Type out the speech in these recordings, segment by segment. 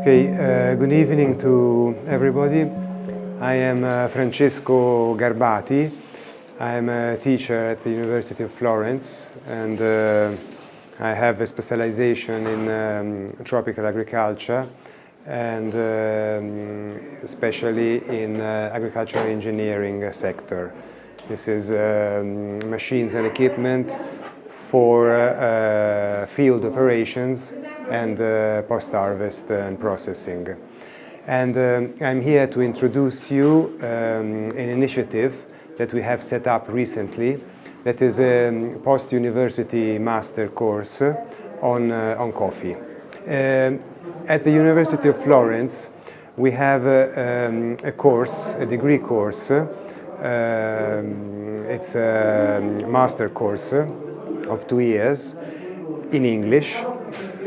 Good evening to everybody. I am Francesco Garbati. I am a teacher at the University of Florence, and I have a specialization in tropical agriculture, and especially in agricultural engineering sector. This is machines and equipment for field operations and post-harvest and processing. And I'm here to introduce you an initiative that we have set up recently that is a post-university master course on coffee. At the University of Florence we have a course, a degree course. It's a master course of 2 years in English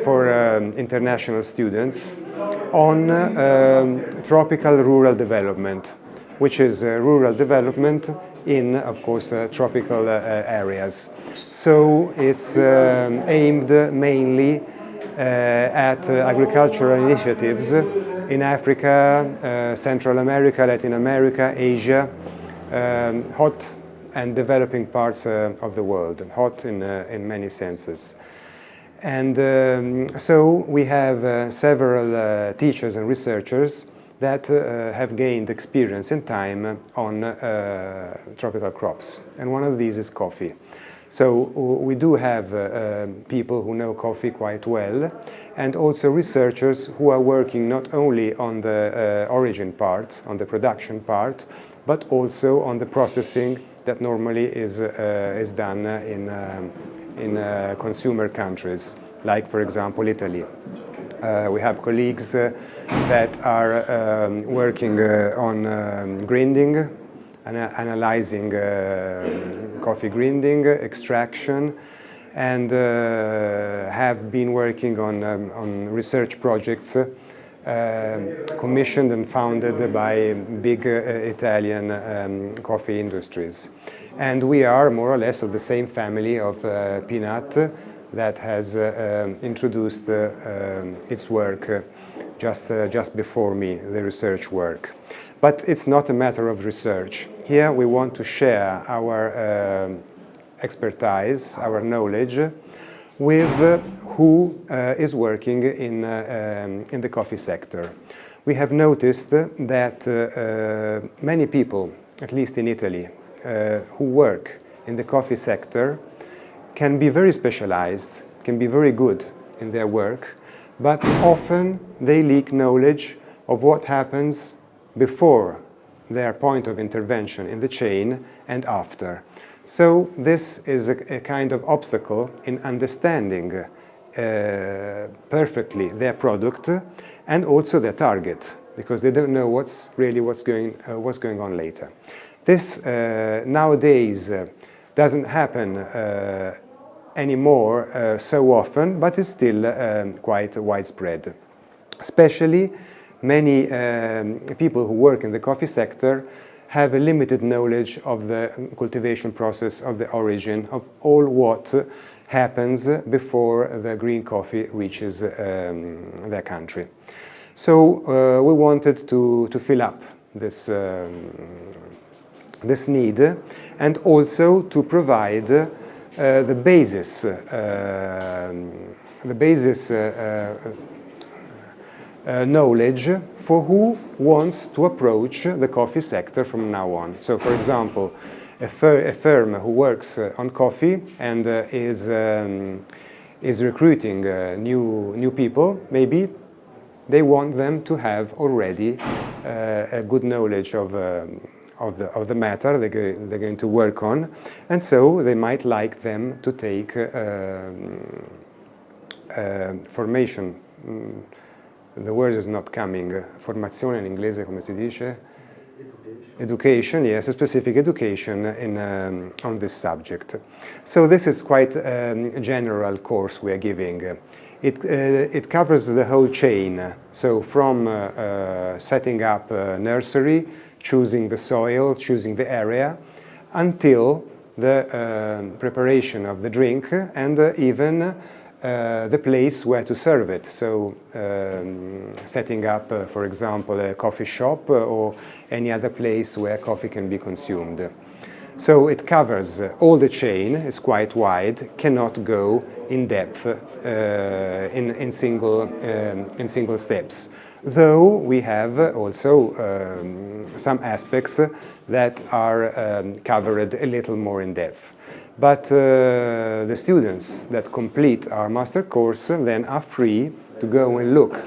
for international students on tropical rural development, which is rural development in, of course, tropical areas. So it's aimed mainly at agricultural initiatives in Africa, Central America, Latin America, Asia, hot and developing parts of the world, hot in many senses. And so we have several teachers and researchers that have gained experience in time on tropical crops. And one of these is coffee. So we do have people who know coffee quite well, and also researchers who are working not only on the origin part, on the production part, but also on the processing that normally is done in consumer countries, like, for example, Italy. We have colleagues that are working on grinding, analyzing coffee grinding, extraction, and have been working on research projects commissioned and founded by big Italian coffee industries. And we are more or less of the same family of Peanut that has introduced its work just before me, the research work. But it's not a matter of research. Here we want to share our expertise, our knowledge, with who is working in the coffee sector. We have noticed that many people, at least in Italy, who work in the coffee sector can be very specialized, can be very good in their work, but often they lack knowledge of what happens before their point of intervention in the chain and after. So this is a kind of obstacle in understanding perfectly their product and also their target, because they don't know what's going on later. This nowadays doesn't happen anymore so often, but it's still quite widespread. Especially many people who work in the coffee sector have a limited knowledge of the cultivation process, of the origin, of all what happens before the green coffee reaches their country. So we wanted to fill up this need, and also to provide the basis knowledge for who wants to approach the coffee sector from now on. So, for example, a firm who works on coffee and is recruiting new people, maybe they want them to have already a good knowledge of the matter they're going to work on, and so they might like them to take formation. The word is not coming. Formazione in inglese, come si dice? Education, yes, a specific education on this subject. So this is quite a general course we are giving. It covers the whole chain. So from setting up a nursery, choosing the soil, choosing the area, until the preparation of the drink, and even the place where to serve it. So setting up, for example, a coffee shop or any other place where coffee can be consumed. So it covers all the chain, is quite wide, cannot go in depth in single steps. Though we have also some aspects that are covered a little more in depth. But the students that complete our master course then are free to go and look.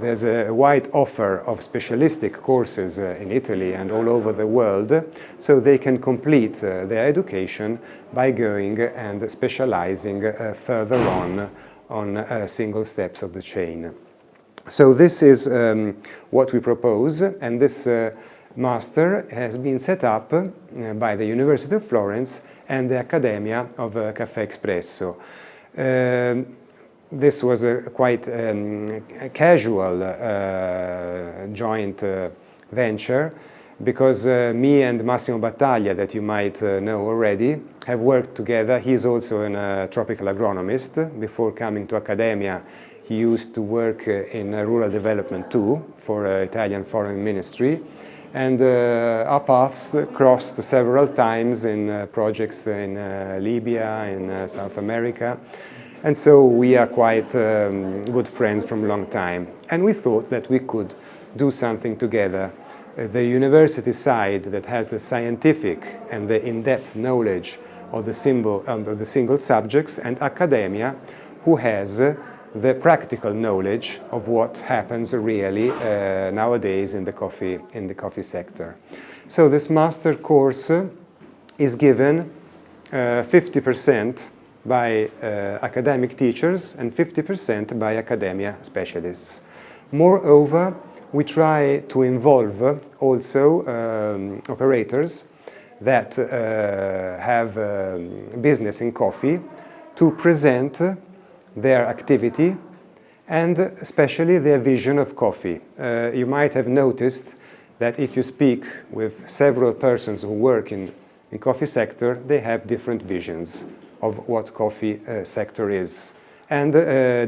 There's a wide offer of specialistic courses in Italy and all over the world, so they can complete their education by going and specializing further on single steps of the chain. So this is what we propose, and this master has been set up by the University of Florence and the Accademia of Caffè Espresso. This was a quite casual joint venture, because me and Massimo Battaglia, that you might know already, have worked together. He's also a tropical agronomist. Before coming to Accademia, he used to work in rural development too, for Italian Foreign Ministry. And our paths crossed several times in projects in Libya, in South America. And so we are quite good friends from a long time. And we thought that we could do something together. The university side that has the scientific and the in-depth knowledge of the single subjects, and Accademia, who has the practical knowledge of what happens really nowadays in the coffee sector. So this master course is given 50% by academic teachers and 50% by academia specialists. Moreover, we try to involve also operators that have business in coffee to present their activity and especially their vision of coffee. You might have noticed that if you speak with several persons who work in coffee sector, they have different visions of what coffee sector is, and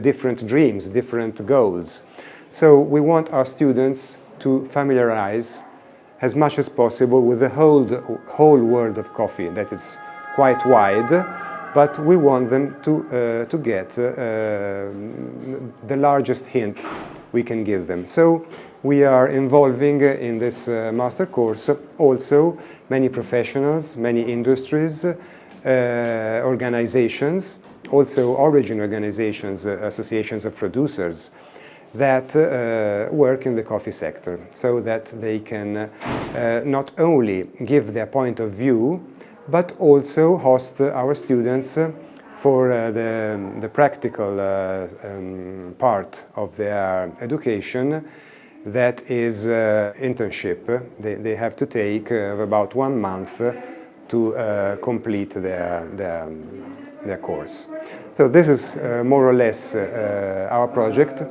different dreams, different goals. So we want our students to familiarize as much as possible with the whole world of coffee, that is quite wide, but we want them to get the largest hint we can give them. So we are involving in this master course also many professionals, many industries, organizations, also origin organizations, associations of producers that work in the coffee sector, so that they can not only give their point of view, but also host our students for the practical part of their education, that is internship. They have to take about 1 month to complete their course. So this is more or less our project.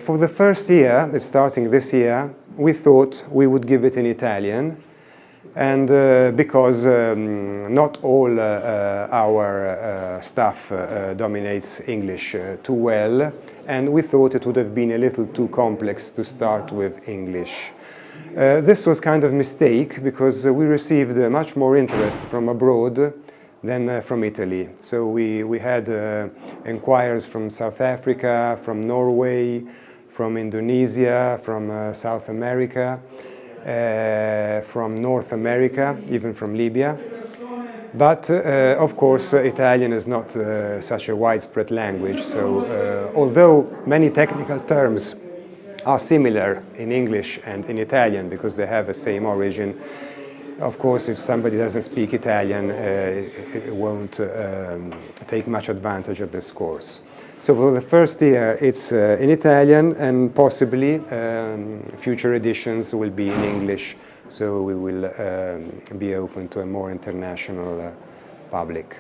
For the first year, starting this year, we thought we would give it in Italian, and because not all our staff dominates English too well, and we thought it would have been a little too complex to start with English. This was kind of a mistake, because we received much more interest from abroad than from Italy. So we had inquiries from South Africa, from Norway, from Indonesia, from South America, from North America, even from Libya. But of course, Italian is not such a widespread language, so although many technical terms are similar in English and in Italian because they have the same origin, of course, if somebody doesn't speak Italian, it won't take much advantage of this course. So for the first year, it's in Italian, and possibly future editions will be in English, so we will be open to a more international public.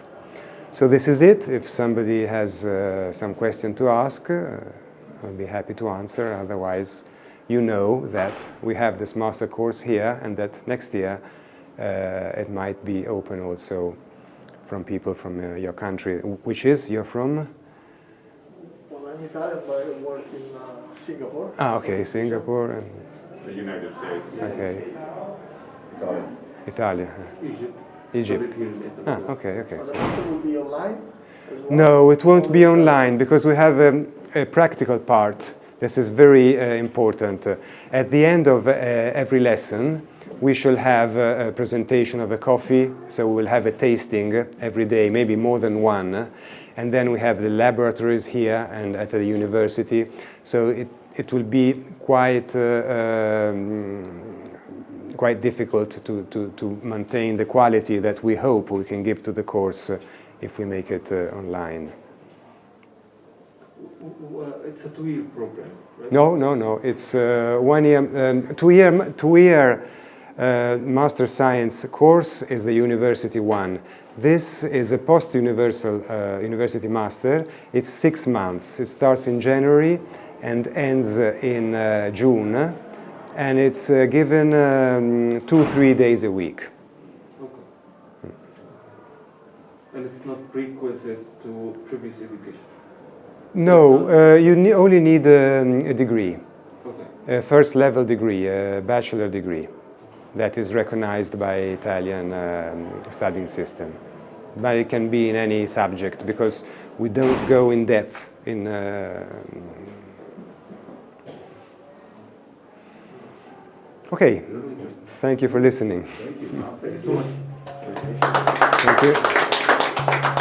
So this is it. If somebody has some question to ask, I'll be happy to answer. Otherwise, you know that we have this master course here, and that next year it might be open also from people from your country. Which is, you're from? I'm Italian, but I work in Singapore. Ah, okay, Singapore and The United States. okay, Italy. Italia, Egypt. Egypt. Studied here in Italy. Ah, okay, okay. But the master will be online as well? No, it won't be online because we have a practical part. This is very important. At the end of every lesson, we shall have a presentation of a coffee, so we will have a tasting every day, maybe more than one. And then we have the laboratories here and at the university. So it will be quite quite difficult to maintain the quality that we hope we can give to the course if we make it online. It's a 2-year program, right? No. It's 1 year, 2-year Master Science course is the University one. This is a post-universal University Master. It's 6 months. It starts in January and ends in June. And it's given 2-3 days a week. Okay. And it's not prerequisite to previous education? No, you only need a degree, Okay. a first level degree, a bachelor degree that is recognized by Italian studying system. But it can be in any subject because we don't go in depth in Okay, thank you for listening. Thank you so much. Thank you.